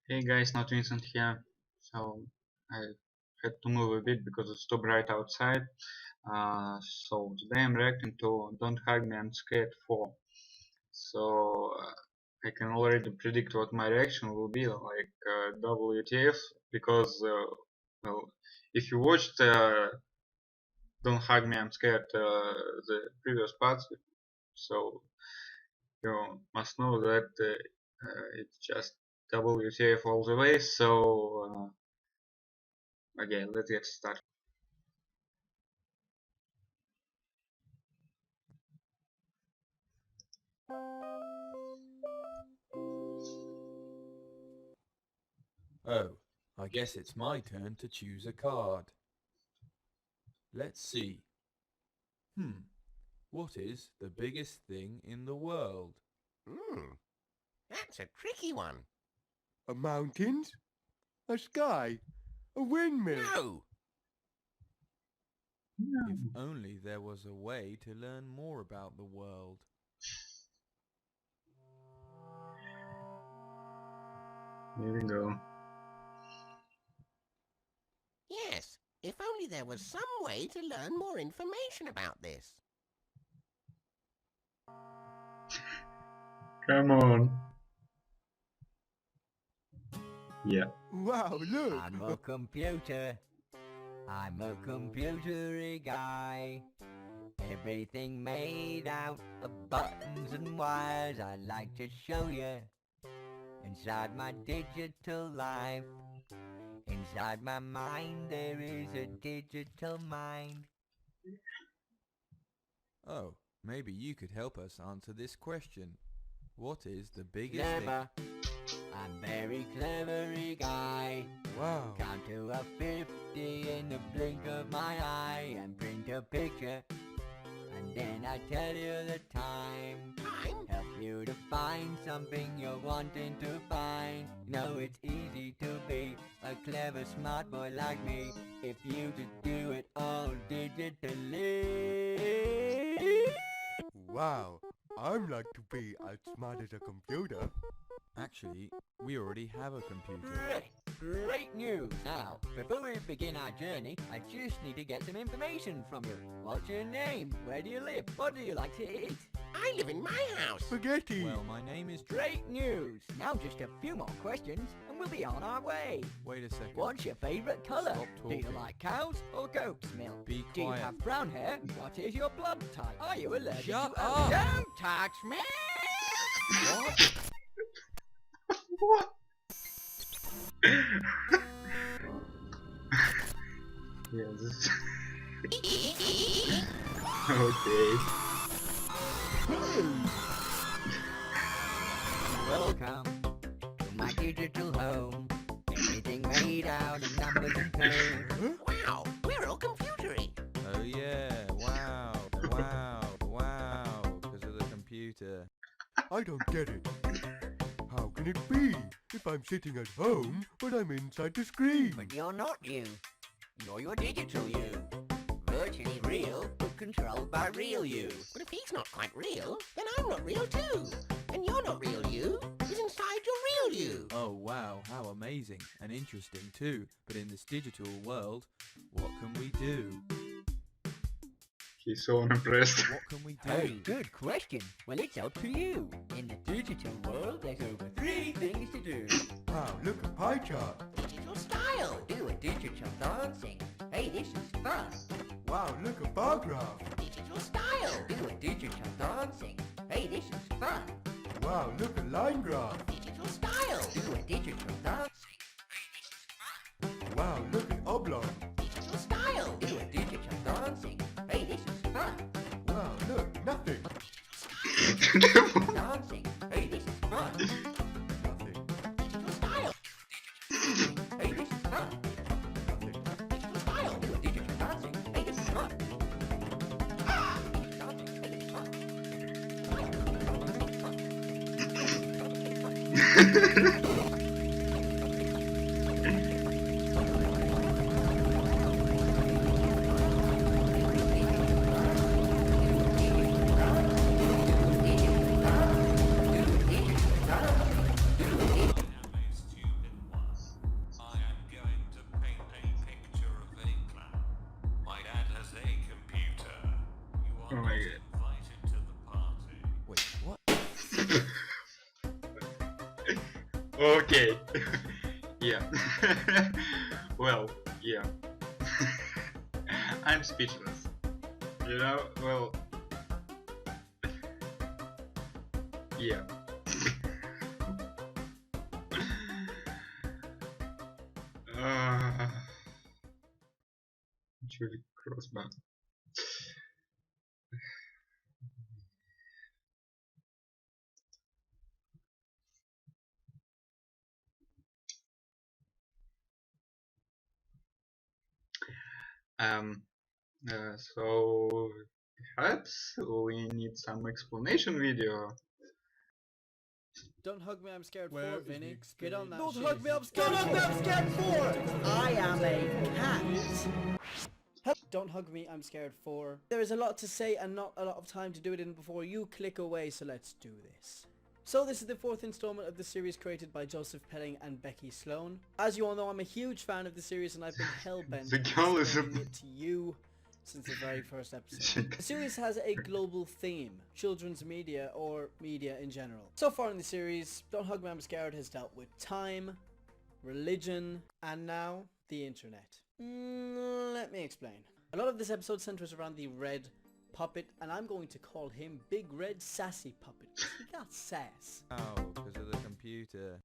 Hey guys, not Vincent here. So I had to move a bit because it's too bright outside. So today I'm reacting to Don't Hug Me, I'm Scared 4. So I can already predict what my reaction will be, like WTF, because well, if you watched Don't Hug Me, I'm Scared, the previous parts, so you must know that it's just WTF all the way. So okay, let's get started. Oh, I guess it's my turn to choose a card. Let's see. What is the biggest thing in the world? Hmm, that's a tricky one. A mountains? A sky? A windmill? No! If only there was a way to learn more about the world. Here we go. Yes, if only there was some way to learn more information about this. Come on. Yeah. Wow, look! I'm a computer. I'm a computery guy. Everything made out of buttons and wires. I'd like to show you inside my digital life. Inside my mind there is a digital mind. Oh, maybe you could help us answer this question. What is the biggest Clever. I'm very clevery guy. Wow! Count to a 50 in the blink of my eye and print a picture. And then I tell you the time. Time? Help you to find something you're wanting to find. You know it's easy to be a clever smart boy like me if you just do it all digitally. Wow! I'd like to be as smart as a computer. Actually, we already have a computer. Great news! Now, before we begin our journey, I just need to get some information from you. What's your name? Where do you live? What do you like to eat? I live in my house. Spaghetti! Well, my name is Great news! Now just a few more questions and we'll be on our way. Wait a second. What's your favourite colour? Stop Do you talking. like cows or goat's milk? Be Do you quiet. have brown hair? What is your blood type? Are you allergic Shut to up! Don't touch me! What? What? Yeah, this. Okay. Welcome to my digital home. Everything made out of numbers and code. Wow, we're all computery. Oh yeah, wow, because of the computer. I don't get it. How can it be if I'm sitting at home but I'm inside the screen? But you're not you. You're your digital you. Virtually real, but controlled by real you. But if he's not quite real, then I'm not real too. And you're not real you is inside your real you. Oh wow, how amazing and interesting too. But in this digital world, what can we do? He's so unimpressed. What can we Oh, do? good question. Well, it's up to you. In the digital world, there's over 3 things to do. Wow, look, a pie chart! Digital style. Do a digital dancing. Hey, this is fun. Wow, look, a bar graph! Digital style. Do a digital dancing. Hey, this is fun. Wow, look, a line graph! Digital style. Do a digital dancing. Wow, look, an oblong! Digital style. Do a digital dancing. Hey, this is fun. Wow, look, nothing! Dancing. Hey, this is fun. Nothing, Digital style. Hey, this is fun. nothing. Digital style. Do a digital dancing. Hey, this is fun. Dancing. Hey, this is fun. Oh my Wait, what? god. Okay. Yeah. Well, yeah. I'm speechless. You know, well, yeah. It's really gross, but um, so perhaps we need some explanation video. Don't hug me, I'm scared Where for, is the Vinny. Get on that Don't shit. hug me, I'm scared. Don't hug me, I'm scared for! I am a cat. Don't hug me, I'm scared for. There is a lot to say and not a lot of time to do it in before you click away, so let's do this. So this is the 4th installment of the series created by Joseph Pelling and Becky Sloan. As you all know, I'm a huge fan of the series and I've been hell-bent The on girl is a- explaining it to you since the very first episode. The series has a global theme, children's media or media in general. So far in the series, Don't Hug Me I'm Scared has dealt with time, religion, and now the internet. Let me explain. A lot of this episode centers around the red puppet, and I'm going to call him Big Red Sassy Puppet. He got sass. Oh, because of the computer.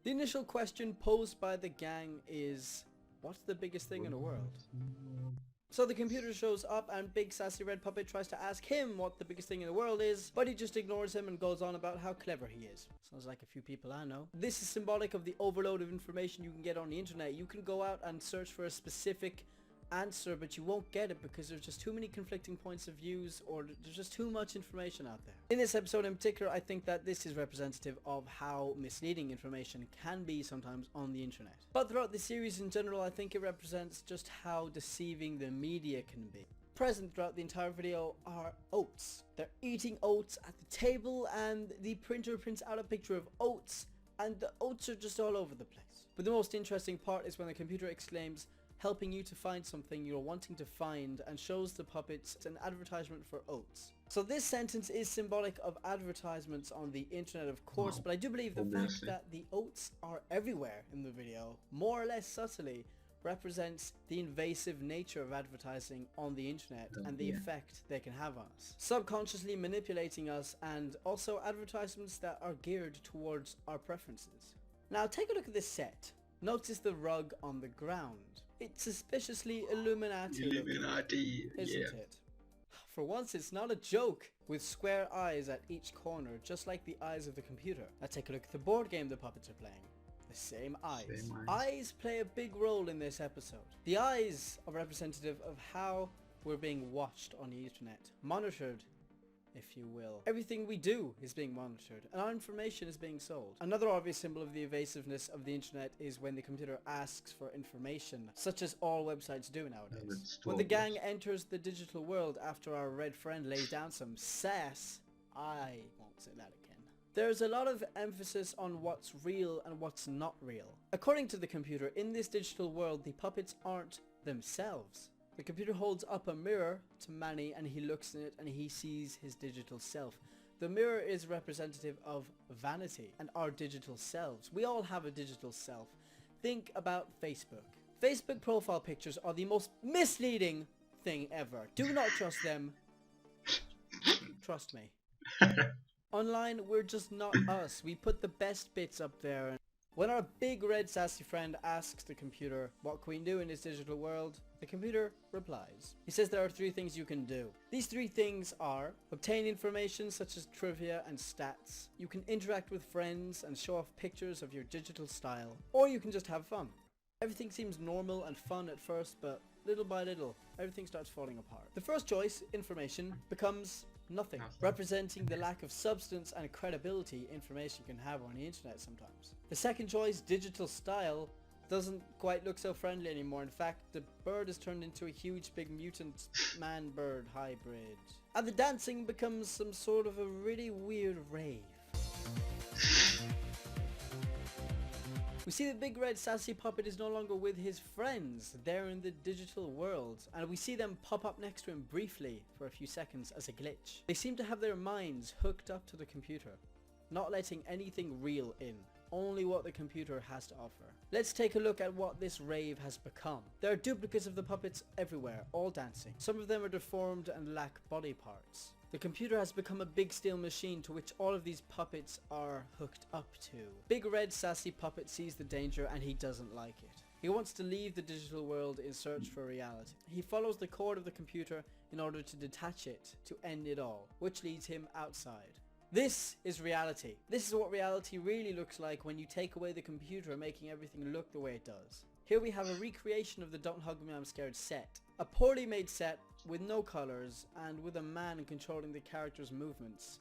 The initial question posed by the gang is, what's the biggest thing in the world? So the computer shows up and Big Sassy Red Puppet tries to ask him what the biggest thing in the world is, but he just ignores him and goes on about how clever he is. Sounds like a few people I know. This is symbolic of the overload of information you can get on the internet. You can go out and search for a specific answer, but you won't get it because there's just too many conflicting points of views, or there's just too much information out there. In this episode in particular, I think that this is representative of how misleading information can be sometimes on the internet. But throughout the series in general, I think it represents just how deceiving the media can be. Present throughout the entire video are oats. They're eating oats at the table, and the printer prints out a picture of oats, and the oats are just all over the place. But the most interesting part is when the computer exclaims, helping you to find something you're wanting to find, and shows the puppets an advertisement for oats. So this sentence is symbolic of advertisements on the internet, of course, but I do believe the fact Obviously. that the oats are everywhere in the video, more or less subtly, represents the invasive nature of advertising on the internet and the effect they can have on us. Subconsciously manipulating us, and also advertisements that are geared towards our preferences. Now take a look at this set. Notice the rug on the ground. It's suspiciously Illuminati looking, Illuminati. isn't Yeah. it? For once it's not a joke, with square eyes at each corner, just like the eyes of the computer. Now take a look at the board game the puppets are playing. The same eyes. Same eyes. Eyes play a big role in this episode. The eyes are representative of how we're being watched on the internet, monitored, if you will. Everything we do is being monitored, and our information is being sold. Another obvious symbol of the evasiveness of the internet is when the computer asks for information, such as all websites do nowadays. That's too When the gang obvious. enters the digital world after our red friend lays down some sass, I won't say that again. There's a lot of emphasis on what's real and what's not real. According to the computer, in this digital world, the puppets aren't themselves. The computer holds up a mirror to Manny, and he looks in it and he sees his digital self. The mirror is representative of vanity and our digital selves. We all have a digital self. Think about Facebook. Facebook profile pictures are the most misleading thing ever. Do not trust them. Trust me. Online, we're just not us. We put the best bits up there. When our big red sassy friend asks the computer, what can we do in this digital world? The computer replies. He says there are 3 things you can do. These 3 things are obtain information such as trivia and stats. You can interact with friends and show off pictures of your digital style. Or you can just have fun. Everything seems normal and fun at first, but little by little, everything starts falling apart. The first choice, information, becomes nothing, representing the lack of substance and credibility information can have on the internet sometimes. The second choice, digital style, doesn't quite look so friendly anymore. In fact, the bird has turned into a huge big mutant man-bird hybrid. And the dancing becomes some sort of a really weird rave. We see the big red sassy puppet is no longer with his friends. They're in the digital world, and we see them pop up next to him briefly for a few seconds as a glitch. They seem to have their minds hooked up to the computer, not letting anything real in. Only what the computer has to offer. Let's take a look at what this rave has become. There are duplicates of the puppets everywhere, all dancing. Some of them are deformed and lack body parts. The computer has become a big steel machine to which all of these puppets are hooked up to. Big red sassy puppet sees the danger and he doesn't like it. He wants to leave the digital world in search for reality. He follows the cord of the computer in order to detach it, to end it all, which leads him outside. This is reality. This is what reality really looks like when you take away the computer, making everything look the way it does. Here we have a recreation of the Don't Hug Me I'm Scared set. A poorly made set with no colors and with a man controlling the character's movements.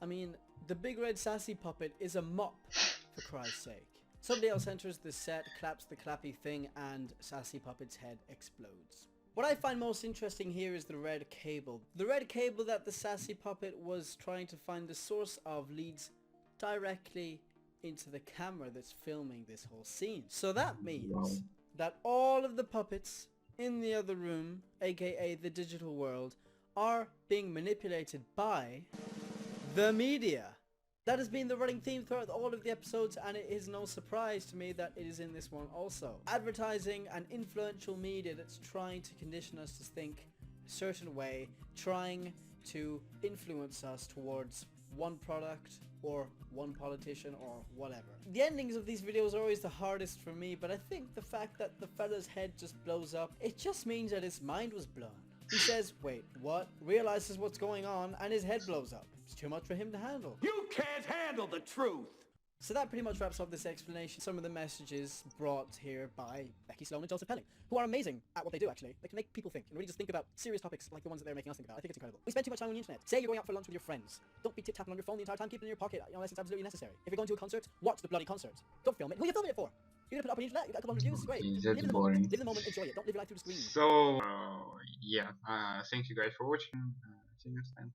I mean, the big red sassy puppet is a mop, for Christ's sake. Somebody else enters the set, claps the clappy thing, and sassy puppet's head explodes. What I find most interesting here is the red cable. The red cable that the sassy puppet was trying to find the source of leads directly into the camera that's filming this whole scene. So that means that all of the puppets in the other room, aka the digital world, are being manipulated by the media. That has been the running theme throughout all of the episodes, and it is no surprise to me that it is in this one also. Advertising and influential media that's trying to condition us to think a certain way, trying to influence us towards one product or one politician or whatever. The endings of these videos are always the hardest for me, but I think the fact that the fella's head just blows up, it just means that his mind was blown. He says, wait, what? Realizes what's going on, and his head blows up. It's too much for him to handle. You can't handle the truth! So that pretty much wraps up this explanation. Some of the messages brought here by Becky Sloan and Joseph Pelling, who are amazing at what they do actually. They can make people think and really just think about serious topics like the ones that they're making us think about. I think it's incredible. We spend too much time on the internet. Say you're going out for lunch with your friends. Don't be tip-tapping on your phone the entire time, keep it in your pocket unless it's absolutely necessary. If you're going to a concert, watch the bloody concert. Don't film it. Who are you filming it for? You're gonna put it up on the internet, you got a couple hundred views, great. Okay, Live that's in the boring. moment, live in the moment, enjoy it. Don't live your life through the screen. So yeah, thank you guys for watching. See you next time.